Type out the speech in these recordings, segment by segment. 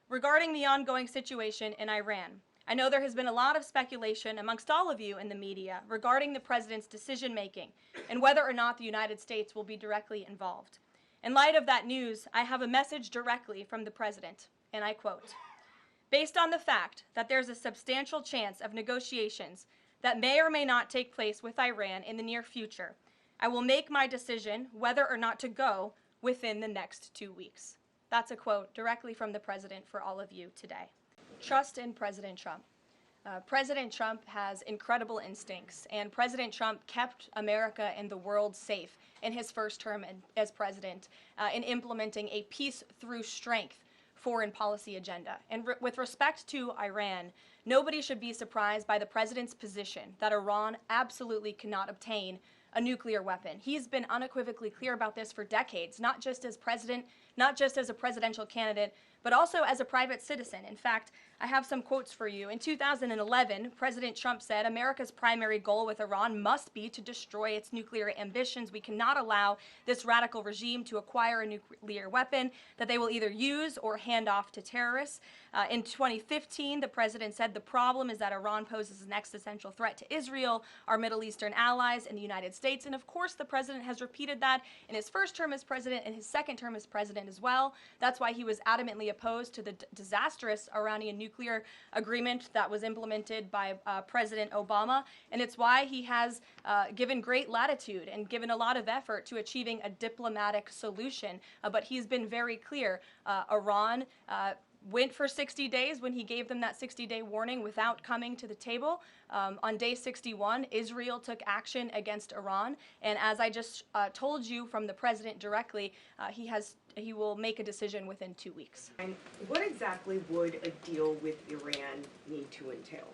Regarding the ongoing situation in Iran, I know there has been a lot of speculation amongst all of you in the media regarding the president's decision-making and whether or not the United States will be directly involved. In light of that news, I have a message directly from the president, and I quote, "Based on the fact that there's a substantial chance of negotiations that may or may not take place with Iran in the near future, I will make my decision whether or not to go within the next 2 weeks." That's a quote directly from the president for all of you today. Trust in President Trump. President Trump has incredible instincts, and President Trump kept America and the world safe in his first term as president in implementing a peace through strength foreign policy agenda. And with respect to Iran, nobody should be surprised by the president's position that Iran absolutely cannot obtain a nuclear weapon. He's been unequivocally clear about this for decades, not just as president, not just as a presidential candidate, but also as a private citizen. In fact, I have some quotes for you. In 2011, President Trump said, "America's primary goal with Iran must be to destroy its nuclear ambitions. We cannot allow this radical regime to acquire a nuclear weapon that they will either use or hand off to terrorists." In 2015, the president said, "The problem is that Iran poses an existential threat to Israel, our Middle Eastern allies, and the United States." And of course, the president has repeated that in his first term as president and his second term as president as well. That's why he was adamantly opposed to the disastrous Iranian nuclear agreement that was implemented by President Obama. And it's why he has given great latitude and given a lot of effort to achieving a diplomatic solution. But he's been very clear. Iran went for 60 days when he gave them that 60-day warning without coming to the table. On day 61, Israel took action against Iran. And as I just told you from the president directly, he will make a decision within 2 weeks. And what exactly would a deal with Iran need to entail?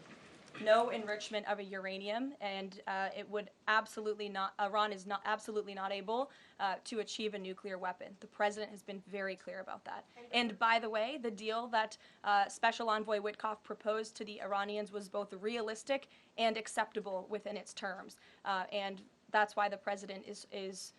No enrichment of uranium, and it would absolutely not, Iran is absolutely not able to achieve a nuclear weapon. The president has been very clear about that. And by the way, the deal that Special Envoy Witkoff proposed to the Iranians was both realistic and acceptable within its terms. And that's why the president is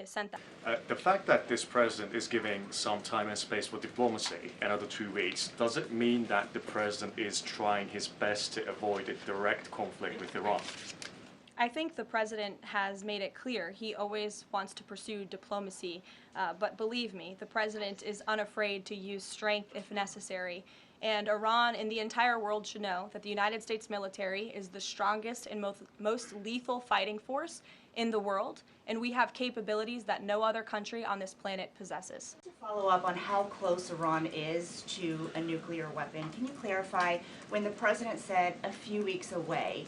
sent that. The fact that this president is giving some time and space for diplomacy, another 2 weeks, does it mean that the president is trying his best to avoid a direct conflict with Iran? I think the president has made it clear he always wants to pursue diplomacy, but believe me, the president is unafraid to use strength if necessary. And Iran and the entire world should know that the United States military is the strongest and most lethal fighting force in the world, and we have capabilities that no other country on this planet possesses. To follow up on how close Iran is to a nuclear weapon, can you clarify, when the president said a few weeks away,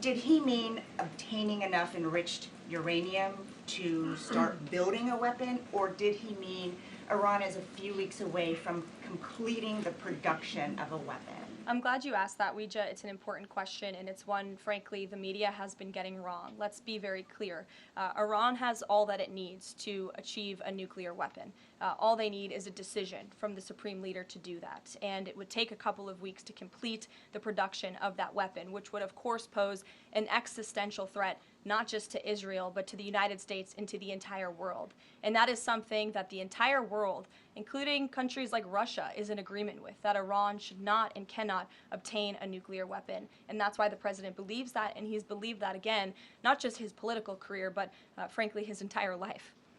did he mean obtaining enough enriched uranium to start building a weapon, or did he mean Iran is a few weeks away from completing the production of a weapon? I'm glad you asked that, Weija. It's an important question, and it's one, frankly, the media has been getting wrong. Let's be very clear. Iran has all that it needs to achieve a nuclear weapon. All they need is a decision from the supreme leader to do that. And it would take a couple of weeks to complete the production of that weapon, which would, of course, pose an existential threat not just to Israel, but to the United States and to the entire world. And that is something that the entire world, including countries like Russia, is in agreement with, that Iran should not and cannot obtain a nuclear weapon. And that's why the president believes that, and he's believed that, again, not just his political career, but frankly, his entire life.